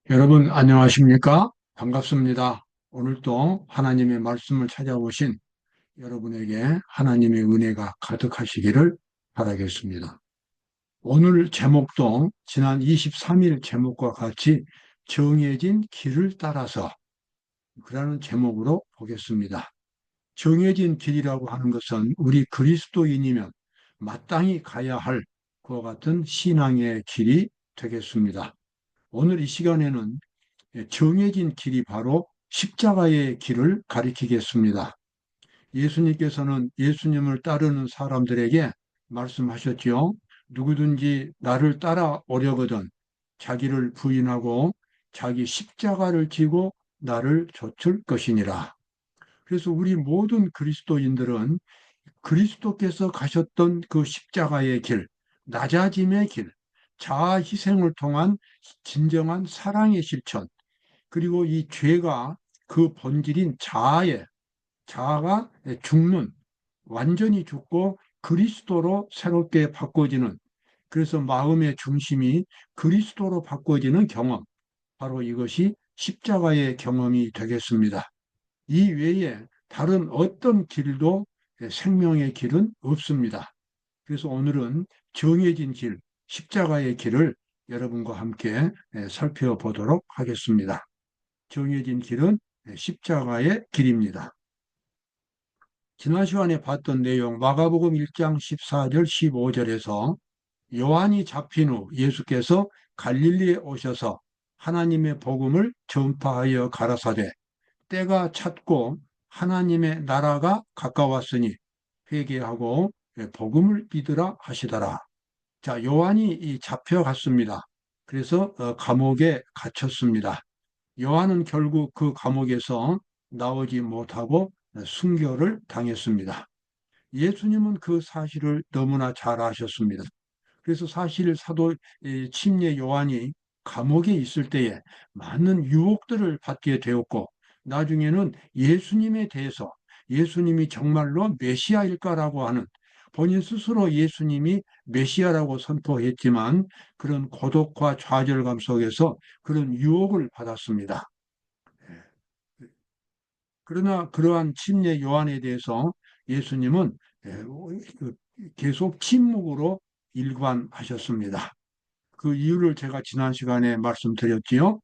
여러분 안녕하십니까? 반갑습니다. 오늘도 하나님의 말씀을 찾아오신 여러분에게 하나님의 은혜가 가득하시기를 바라겠습니다. 오늘 제목도 지난 23일 제목과 같이 정해진 길을 따라서 그라는 제목으로 보겠습니다. 정해진 길이라고 하는 것은 우리 그리스도인이면 마땅히 가야 할 그와 같은 신앙의 길이 되겠습니다. 오늘 이 시간에는 정해진 길이 바로 십자가의 길을 가리키겠습니다. 예수님께서는 예수님을 따르는 사람들에게 말씀하셨지요. 누구든지 나를 따라오려거든 자기를 부인하고 자기 십자가를 지고 나를 좇을 것이니라. 그래서 우리 모든 그리스도인들은 그리스도께서 가셨던 그 십자가의 길, 낮아짐의 길, 자아 희생을 통한 진정한 사랑의 실천, 그리고 이 죄가 그 본질인 자아가 죽는, 완전히 죽고 그리스도로 새롭게 바꿔지는, 그래서 마음의 중심이 그리스도로 바꿔지는 경험, 바로 이것이 십자가의 경험이 되겠습니다. 이 외에 다른 어떤 길도 생명의 길은 없습니다. 그래서 오늘은 정해진 길, 십자가의 길을 여러분과 함께 살펴보도록 하겠습니다. 정해진 길은 십자가의 길입니다. 지난 시간에 봤던 내용 마가복음 1장 14절 15절에서 요한이 잡힌 후 예수께서 갈릴리에 오셔서 하나님의 복음을 전파하여 가라사대 때가 찼고 하나님의 나라가 가까웠으니 회개하고 복음을 믿으라 하시더라. 자, 요한이 잡혀갔습니다. 그래서 감옥에 갇혔습니다. 요한은 결국 그 감옥에서 나오지 못하고 순교를 당했습니다. 예수님은 그 사실을 너무나 잘 아셨습니다. 그래서 사실 사도 침례 요한이 감옥에 있을 때에 많은 유혹들을 받게 되었고, 나중에는 예수님에 대해서 예수님이 정말로 메시아일까라고 하는, 본인 스스로 예수님이 메시아라고 선포했지만 그런 고독과 좌절감 속에서 그런 유혹을 받았습니다. 그러나 그러한 침례 요한에 대해서 예수님은 계속 침묵으로 일관하셨습니다. 그 이유를 제가 지난 시간에 말씀드렸지요.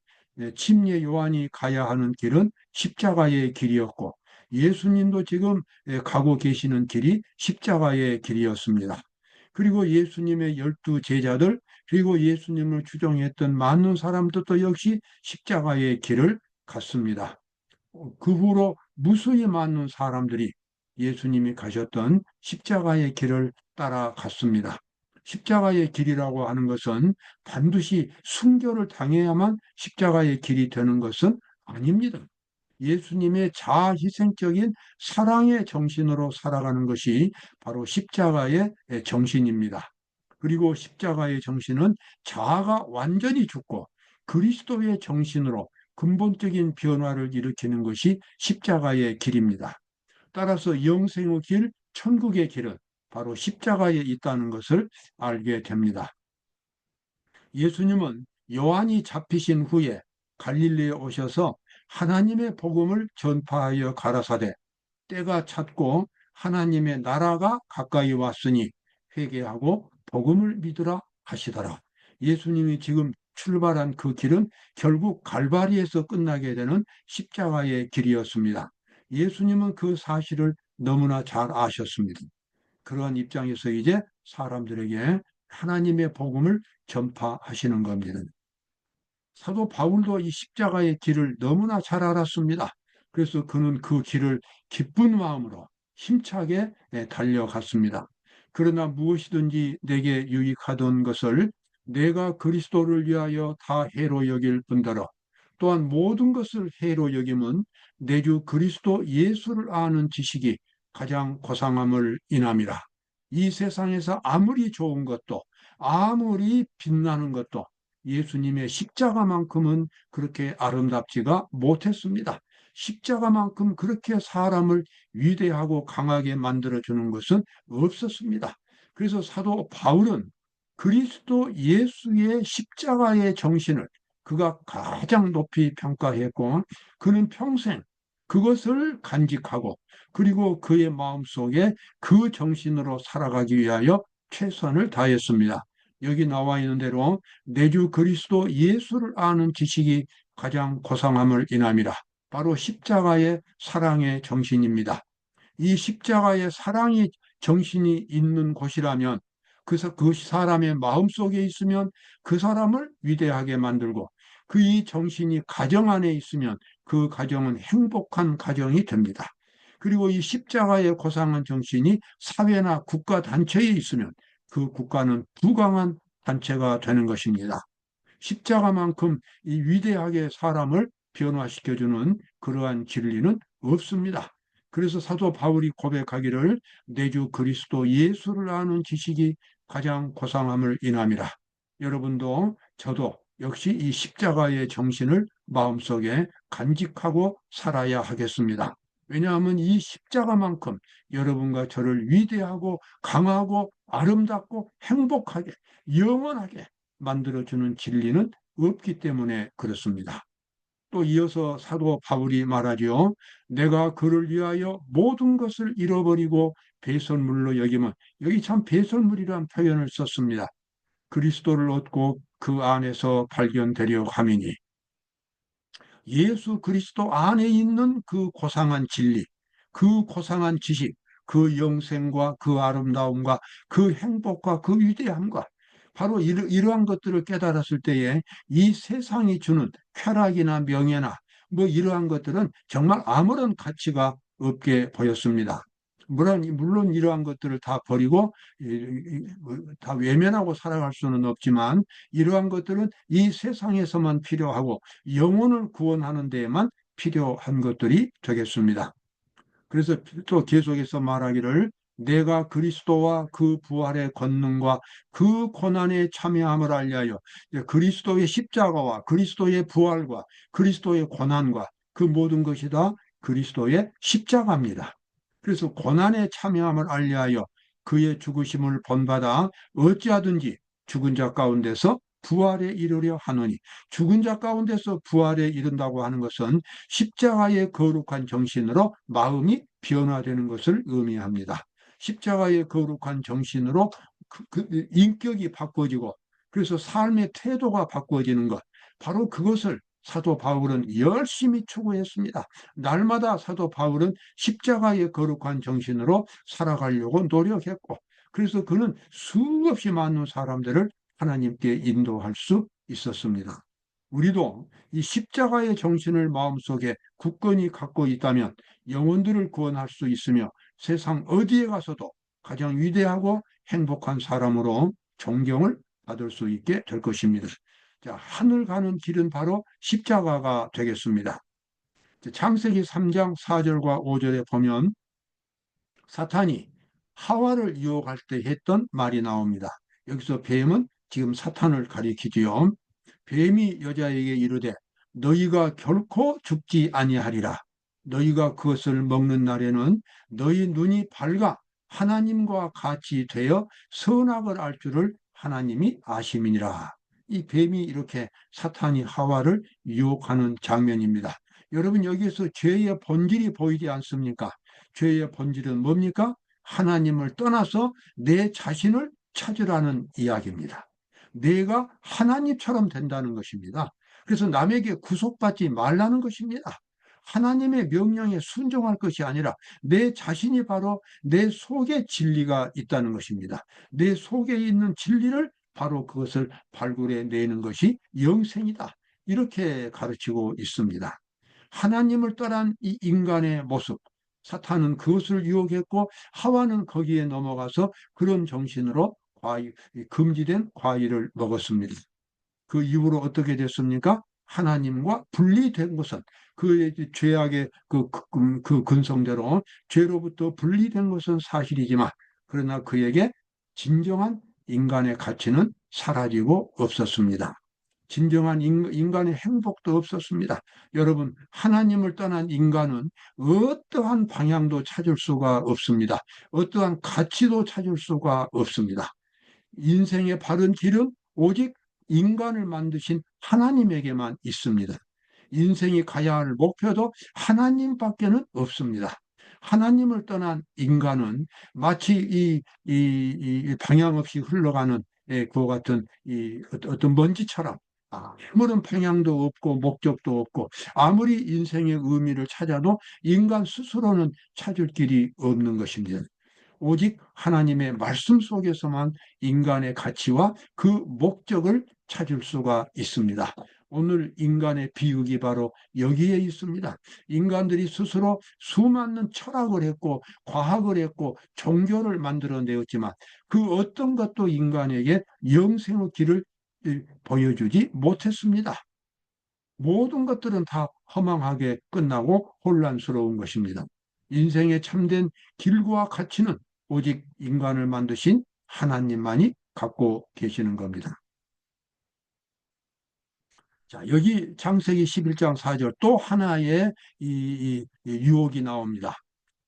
침례 요한이 가야 하는 길은 십자가의 길이었고 예수님도 지금 가고 계시는 길이 십자가의 길이었습니다. 그리고 예수님의 12제자들, 그리고 예수님을 추종했던 많은 사람들도 역시 십자가의 길을 갔습니다. 그 후로 무수히 많은 사람들이 예수님이 가셨던 십자가의 길을 따라갔습니다. 십자가의 길이라고 하는 것은 반드시 순교를 당해야만 십자가의 길이 되는 것은 아닙니다. 예수님의 자아희생적인 사랑의 정신으로 살아가는 것이 바로 십자가의 정신입니다. 그리고 십자가의 정신은 자아가 완전히 죽고 그리스도의 정신으로 근본적인 변화를 일으키는 것이 십자가의 길입니다. 따라서 영생의 길, 천국의 길은 바로 십자가에 있다는 것을 알게 됩니다. 예수님은 요한이 잡히신 후에 갈릴리에 오셔서 하나님의 복음을 전파하여 가라사대 때가 찼고 하나님의 나라가 가까이 왔으니 회개하고 복음을 믿으라 하시더라. 예수님이 지금 출발한 그 길은 결국 갈바리에서 끝나게 되는 십자가의 길이었습니다. 예수님은 그 사실을 너무나 잘 아셨습니다. 그러한 입장에서 이제 사람들에게 하나님의 복음을 전파하시는 겁니다. 사도 바울도 이 십자가의 길을 너무나 잘 알았습니다. 그래서 그는 그 길을 기쁜 마음으로 힘차게 달려갔습니다. 그러나 무엇이든지 내게 유익하던 것을 내가 그리스도를 위하여 다 해로 여길 뿐더러 또한 모든 것을 해로 여김은 내 주 그리스도 예수를 아는 지식이 가장 고상함을 인함이라. 이 세상에서 아무리 좋은 것도 아무리 빛나는 것도 예수님의 십자가만큼은 그렇게 아름답지가 못했습니다. 십자가만큼 그렇게 사람을 위대하고 강하게 만들어주는 것은 없었습니다. 그래서 사도 바울은 그리스도 예수의 십자가의 정신을, 그가 가장 높이 평가했고 그는 평생 그것을 간직하고 그리고 그의 마음속에 그 정신으로 살아가기 위하여 최선을 다했습니다. 여기 나와 있는 대로 내 주 그리스도 예수를 아는 지식이 가장 고상함을 인함이라. 바로 십자가의 사랑의 정신입니다. 이 십자가의 사랑이 정신이 있는 곳이라면 그 사람의 마음속에 있으면 그 사람을 위대하게 만들고 그 이 정신이 가정 안에 있으면 그 가정은 행복한 가정이 됩니다. 그리고 이 십자가의 고상한 정신이 사회나 국가 단체에 있으면 그 국가는 부강한 단체가 되는 것입니다. 십자가만큼 이 위대하게 사람을 변화시켜주는 그러한 진리는 없습니다. 그래서 사도 바울이 고백하기를 내 주 그리스도 예수를 아는 지식이 가장 고상함을 인함이라. 여러분도 저도 역시 이 십자가의 정신을 마음속에 간직하고 살아야 하겠습니다. 왜냐하면 이 십자가만큼 여러분과 저를 위대하고 강하고 아름답고 행복하게 영원하게 만들어주는 진리는 없기 때문에 그렇습니다. 또 이어서 사도 바울이 말하죠. 내가 그를 위하여 모든 것을 잃어버리고 배설물로 여기면, 여기 참 배설물이라는 표현을 썼습니다. 그리스도를 얻고 그 안에서 발견되려 함이니 예수 그리스도 안에 있는 그 고상한 진리, 그 고상한 지식, 그 영생과 그 아름다움과 그 행복과 그 위대함과 바로 이러한 것들을 깨달았을 때에 이 세상이 주는 쾌락이나 명예나 뭐 이러한 것들은 정말 아무런 가치가 없게 보였습니다. 물론 이러한 것들을 다 버리고 다 외면하고 살아갈 수는 없지만 이러한 것들은 이 세상에서만 필요하고 영혼을 구원하는 데에만 필요한 것들이 되겠습니다. 그래서 또 계속해서 말하기를 내가 그리스도와 그 부활의 권능과 그 고난에 참여함을 알리하여 그리스도의 십자가와 그리스도의 부활과 그리스도의 고난과 그 모든 것이 다 그리스도의 십자가입니다. 그래서 고난에 참여함을 알리하여 그의 죽으심을 본받아 어찌하든지 죽은 자 가운데서 부활에 이르려 하노니 죽은 자 가운데서 부활에 이른다고 하는 것은 십자가의 거룩한 정신으로 마음이 변화되는 것을 의미합니다. 십자가의 거룩한 정신으로 인격이 바꿔지고 그래서 삶의 태도가 바꿔지는 것 바로 그것을 사도 바울은 열심히 추구했습니다. 날마다 사도 바울은 십자가의 거룩한 정신으로 살아가려고 노력했고 그래서 그는 수없이 많은 사람들을 하나님께 인도할 수 있었습니다. 우리도 이 십자가의 정신을 마음속에 굳건히 갖고 있다면 영혼들을 구원할 수 있으며 세상 어디에 가서도 가장 위대하고 행복한 사람으로 존경을 받을 수 있게 될 것입니다. 자, 하늘 가는 길은 바로 십자가가 되겠습니다. 창세기 3장 4절과 5절에 보면 사탄이 하와를 유혹할 때 했던 말이 나옵니다. 여기서 뱀은 지금 사탄을 가리키지요. 뱀이 여자에게 이르되 너희가 결코 죽지 아니하리라. 너희가 그것을 먹는 날에는 너희 눈이 밝아 하나님과 같이 되어 선악을 알 줄을 하나님이 아심이니라. 이 뱀이 이렇게 사탄이 하와를 유혹하는 장면입니다. 여러분 여기에서 죄의 본질이 보이지 않습니까? 죄의 본질은 뭡니까? 하나님을 떠나서 내 자신을 찾으라는 이야기입니다. 내가 하나님처럼 된다는 것입니다. 그래서 남에게 구속받지 말라는 것입니다. 하나님의 명령에 순종할 것이 아니라 내 자신이 바로 내 속에 진리가 있다는 것입니다. 내 속에 있는 진리를 바로 그것을 발굴해 내는 것이 영생이다. 이렇게 가르치고 있습니다. 하나님을 떠난 이 인간의 모습, 사탄은 그것을 유혹했고 하와는 거기에 넘어가서 그런 정신으로 금지된 과일을 먹었습니다. 그 이후로 어떻게 됐습니까? 하나님과 분리된 것은 그 죄악의 그 근성대로 죄로부터 분리된 것은 사실이지만 그러나 그에게 진정한 인간의 가치는 사라지고 없었습니다. 진정한 인간의 행복도 없었습니다. 여러분, 하나님을 떠난 인간은 어떠한 방향도 찾을 수가 없습니다. 어떠한 가치도 찾을 수가 없습니다. 인생의 바른 길은 오직 인간을 만드신 하나님에게만 있습니다. 인생이 가야 할 목표도 하나님밖에는 없습니다. 하나님을 떠난 인간은 마치 이 방향 없이 흘러가는 그와 같은 어떤 먼지처럼 아무런 방향도 없고 목적도 없고 아무리 인생의 의미를 찾아도 인간 스스로는 찾을 길이 없는 것입니다. 오직 하나님의 말씀 속에서만 인간의 가치와 그 목적을 찾을 수가 있습니다. 오늘 인간의 비극이 바로 여기에 있습니다. 인간들이 스스로 수많은 철학을 했고 과학을 했고 종교를 만들어내었지만 그 어떤 것도 인간에게 영생의 길을 보여주지 못했습니다. 모든 것들은 다 허망하게 끝나고 혼란스러운 것입니다. 인생의 참된 길과 가치는 오직 인간을 만드신 하나님만이 갖고 계시는 겁니다. 자, 여기 창세기 11장 4절 또 하나의 이 유혹이 나옵니다.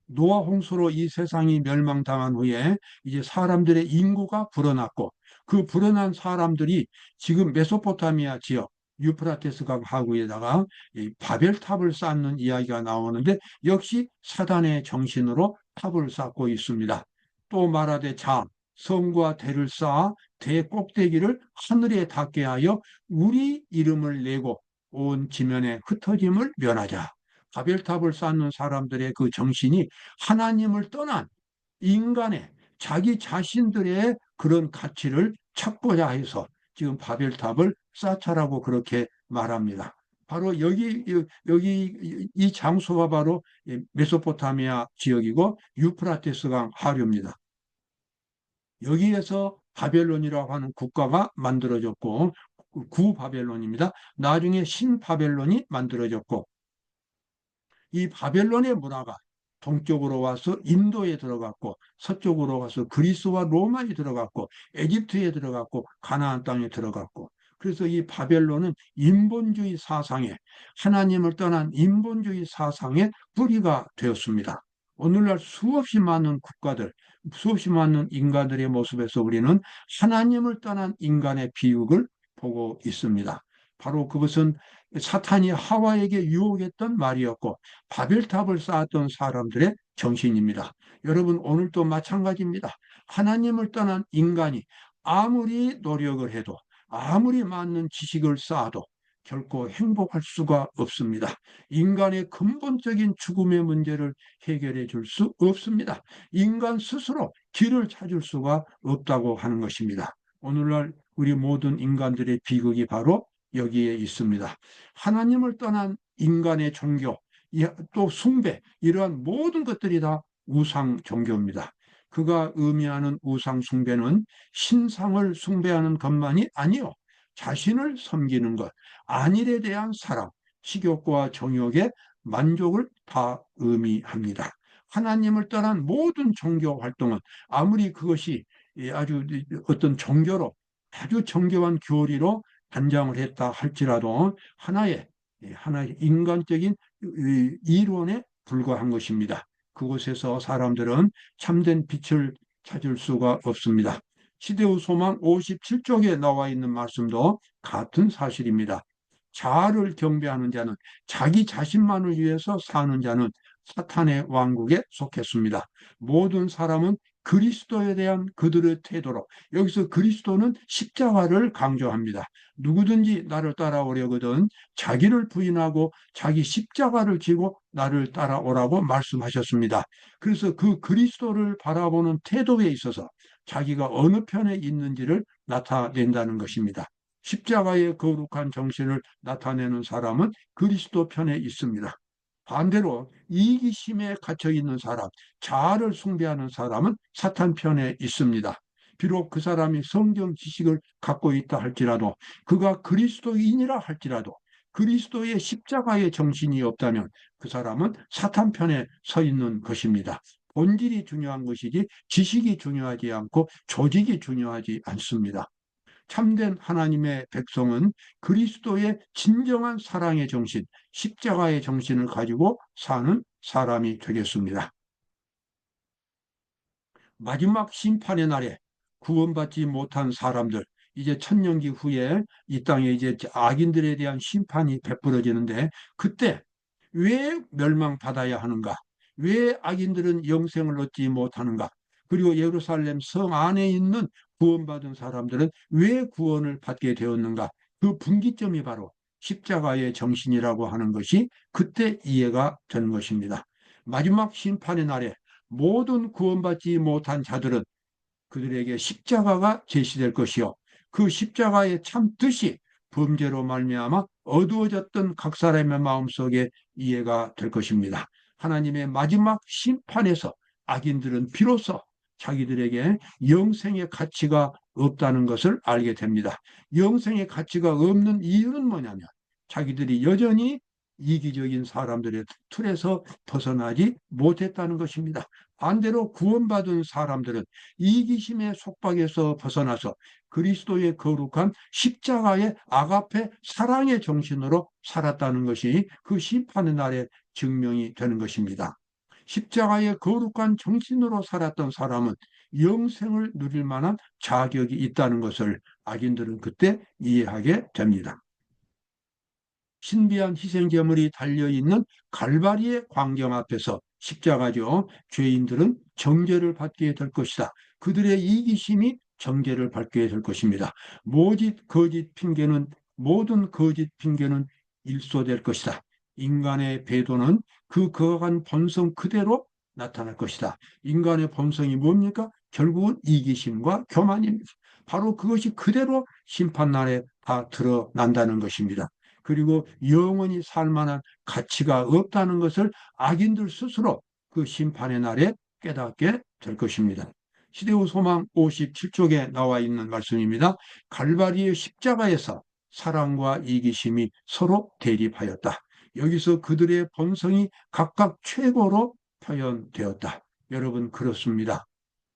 노아 홍수로 이 세상이 멸망당한 후에 이제 사람들의 인구가 불어났고 그 불어난 사람들이 지금 메소포타미아 지역 유프라테스 강 하구에다가 이 바벨탑을 쌓는 이야기가 나오는데 역시 사단의 정신으로 탑을 쌓고 있습니다. 또 말하되 자 성과 대를 쌓아 대 꼭대기를 하늘에 닿게 하여 우리 이름을 내고 온 지면에 흩어짐을 면하자. 바벨탑을 쌓는 사람들의 그 정신이 하나님을 떠난 인간의 자기 자신들의 그런 가치를 찾고자 해서 지금 바벨탑을 쌓자라고 그렇게 말합니다. 바로 여기 이 장소가 바로 메소포타미아 지역이고 유프라테스강 하류입니다. 여기에서 바벨론이라고 하는 국가가 만들어졌고 구 바벨론입니다. 나중에 신 바벨론이 만들어졌고 이 바벨론의 문화가 동쪽으로 와서 인도에 들어갔고 서쪽으로 와서 그리스와 로마에 들어갔고 에집트에 들어갔고 가나안 땅에 들어갔고 그래서 이 바벨론은 인본주의 사상에 하나님을 떠난 인본주의 사상의 뿌리가 되었습니다. 오늘날 수없이 많은 국가들, 수없이 많은 인간들의 모습에서 우리는 하나님을 떠난 인간의 비극을 보고 있습니다. 바로 그것은 사탄이 하와에게 유혹했던 말이었고 바벨탑을 쌓았던 사람들의 정신입니다. 여러분 오늘도 마찬가지입니다. 하나님을 떠난 인간이 아무리 노력을 해도 아무리 많은 지식을 쌓아도 결코 행복할 수가 없습니다. 인간의 근본적인 죽음의 문제를 해결해 줄 수 없습니다. 인간 스스로 길을 찾을 수가 없다고 하는 것입니다. 오늘날 우리 모든 인간들의 비극이 바로 여기에 있습니다. 하나님을 떠난 인간의 종교, 또 숭배, 이러한 모든 것들이 다 우상 종교입니다. 그가 의미하는 우상 숭배는 신상을 숭배하는 것만이 아니요. 자신을 섬기는 것, 안일에 대한 사랑, 식욕과 정욕의 만족을 다 의미합니다. 하나님을 떠난 모든 종교 활동은 아무리 그것이 아주 어떤 종교로 아주 정교한 교리로 단장을 했다 할지라도 하나의 인간적인 이론에 불과한 것입니다. 그곳에서 사람들은 참된 빛을 찾을 수가 없습니다. 시대의 소망 57쪽에 나와 있는 말씀도 같은 사실입니다. 자아를 경배하는 자는 자기 자신만을 위해서 사는 자는 사탄의 왕국에 속했습니다. 모든 사람은 그리스도에 대한 그들의 태도로 여기서 그리스도는 십자가를 강조합니다. 누구든지 나를 따라오려거든 자기를 부인하고 자기 십자가를 지고 나를 따라오라고 말씀하셨습니다. 그래서 그 그리스도를 바라보는 태도에 있어서 자기가 어느 편에 있는지를 나타낸다는 것입니다. 십자가의 거룩한 정신을 나타내는 사람은 그리스도 편에 있습니다. 반대로 이기심에 갇혀 있는 사람, 자아를 숭배하는 사람은 사탄 편에 있습니다. 비록 그 사람이 성경 지식을 갖고 있다 할지라도 그가 그리스도인이라 할지라도 그리스도의 십자가의 정신이 없다면 그 사람은 사탄 편에 서 있는 것입니다. 본질이 중요한 것이지 지식이 중요하지 않고 조직이 중요하지 않습니다. 참된 하나님의 백성은 그리스도의 진정한 사랑의 정신, 십자가의 정신을 가지고 사는 사람이 되겠습니다. 마지막 심판의 날에 구원받지 못한 사람들, 이제 천년기 후에 이 땅에 이제 악인들에 대한 심판이 베풀어지는데, 그때 왜 멸망받아야 하는가? 왜 악인들은 영생을 얻지 못하는가? 그리고 예루살렘 성 안에 있는 구원받은 사람들은 왜 구원을 받게 되었는가? 그 분기점이 바로 십자가의 정신이라고 하는 것이 그때 이해가 되는 것입니다. 마지막 심판의 날에 모든 구원받지 못한 자들은 그들에게 십자가가 제시될 것이요, 그 십자가의 참 뜻이 범죄로 말미암아 어두워졌던 각 사람의 마음속에 이해가 될 것입니다. 하나님의 마지막 심판에서 악인들은 비로소 자기들에게 영생의 가치가 없다는 것을 알게 됩니다. 영생의 가치가 없는 이유는 뭐냐면 자기들이 여전히 이기적인 사람들의 틀에서 벗어나지 못했다는 것입니다. 반대로 구원받은 사람들은 이기심의 속박에서 벗어나서 그리스도의 거룩한 십자가의 아가페 사랑의 정신으로 살았다는 것이 그 심판의 날에 증명이 되는 것입니다. 십자가의 거룩한 정신으로 살았던 사람은 영생을 누릴 만한 자격이 있다는 것을 악인들은 그때 이해하게 됩니다. 신비한 희생제물이 달려있는 갈바리의 광경 앞에서 십자가죠, 죄인들은 정죄를 받게 될 것이다. 그들의 이기심이 정죄를 받게 될 것입니다. 모든 거짓 핑계는 일소될 것이다. 인간의 배도는 그 거한 본성 그대로 나타날 것이다. 인간의 본성이 뭡니까? 결국은 이기심과 교만입니다. 바로 그것이 그대로 심판날에 다 드러난다는 것입니다. 그리고 영원히 살 만한 가치가 없다는 것을 악인들 스스로 그 심판의 날에 깨닫게 될 것입니다. 시대의 소망 57쪽에 나와 있는 말씀입니다. 갈바리의 십자가에서 사랑과 이기심이 서로 대립하였다. 여기서 그들의 본성이 각각 최고로 표현되었다. 여러분, 그렇습니다.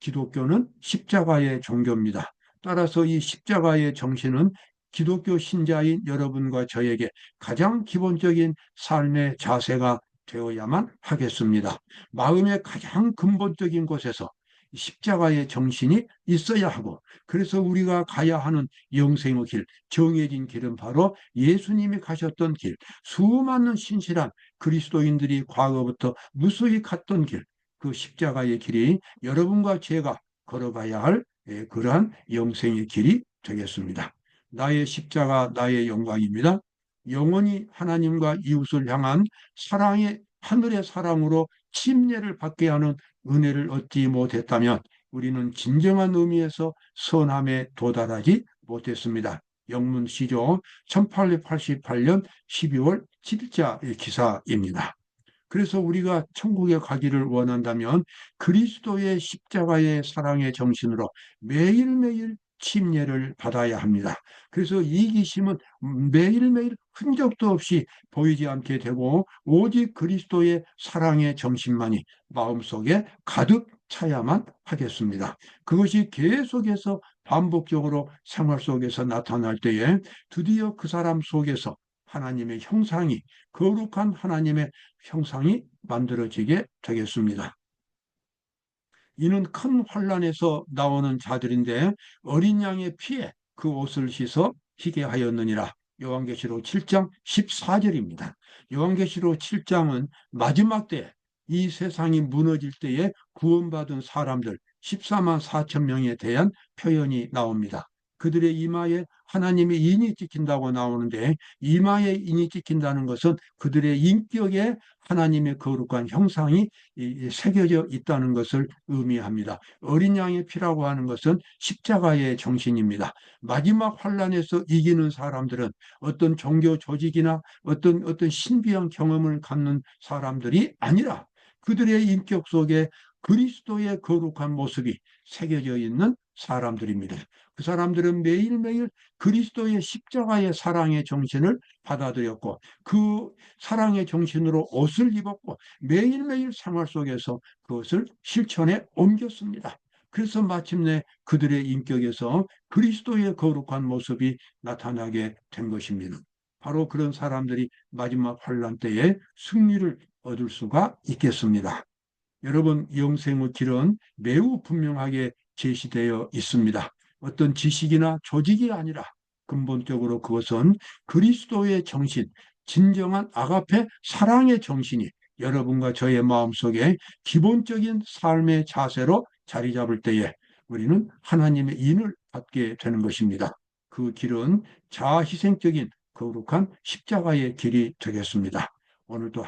기독교는 십자가의 종교입니다. 따라서 이 십자가의 정신은 기독교 신자인 여러분과 저에게 가장 기본적인 삶의 자세가 되어야만 하겠습니다. 마음의 가장 근본적인 곳에서 십자가의 정신이 있어야 하고, 그래서 우리가 가야 하는 영생의 길, 정해진 길은 바로 예수님이 가셨던 길, 수많은 신실한 그리스도인들이 과거부터 무수히 갔던 길, 그 십자가의 길이 여러분과 제가 걸어가야 할 그러한 영생의 길이 되겠습니다. 나의 십자가, 나의 영광입니다. 영원히 하나님과 이웃을 향한 사랑의, 하늘의 사랑으로 침례를 받게 하는 은혜를 얻지 못했다면 우리는 진정한 의미에서 선함에 도달하지 못했습니다. 영문시조 1888년 12월 7일자 기사입니다. 그래서 우리가 천국에 가기를 원한다면 그리스도의 십자가의 사랑의 정신으로 매일매일 침례를 받아야 합니다. 그래서 이기심은 매일매일 흔적도 없이 보이지 않게 되고 오직 그리스도의 사랑의 정신만이 마음속에 가득 차야만 하겠습니다. 그것이 계속해서 반복적으로 생활 속에서 나타날 때에 드디어 그 사람 속에서 하나님의 형상이, 거룩한 하나님의 형상이 만들어지게 되겠습니다. 이는 큰 환란에서 나오는 자들인데 어린 양의 피에 그 옷을 씻어 희게 하였느니라. 요한계시록 7장 14절입니다. 요한계시록 7장은 마지막 때, 이 세상이 무너질 때에 구원받은 사람들 14만 4천 명에 대한 표현이 나옵니다. 그들의 이마에 하나님의 인이 찍힌다고 나오는데, 이마에 인이 찍힌다는 것은 그들의 인격에 하나님의 거룩한 형상이 새겨져 있다는 것을 의미합니다. 어린 양의 피라고 하는 것은 십자가의 정신입니다. 마지막 환란에서 이기는 사람들은 어떤 종교 조직이나 어떤 신비한 경험을 갖는 사람들이 아니라 그들의 인격 속에 그리스도의 거룩한 모습이 새겨져 있는 사람들입니다. 그 사람들은 매일매일 그리스도의 십자가의 사랑의 정신을 받아들였고 그 사랑의 정신으로 옷을 입었고 매일매일 생활 속에서 그것을 실천에 옮겼습니다. 그래서 마침내 그들의 인격에서 그리스도의 거룩한 모습이 나타나게 된 것입니다. 바로 그런 사람들이 마지막 환란 때에 승리를 얻을 수가 있겠습니다. 여러분, 영생의 길은 매우 분명하게 제시되어 있습니다. 어떤 지식이나 조직이 아니라 근본적으로 그것은 그리스도의 정신, 진정한 아가페 사랑의 정신이 여러분과 저의 마음속에 기본적인 삶의 자세로 자리 잡을 때에 우리는 하나님의 인을 받게 되는 것입니다. 그 길은 자아희생적인 거룩한 십자가의 길이 되겠습니다. 오늘도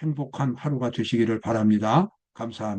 행복한 하루가 되시기를 바랍니다. 감사합니다.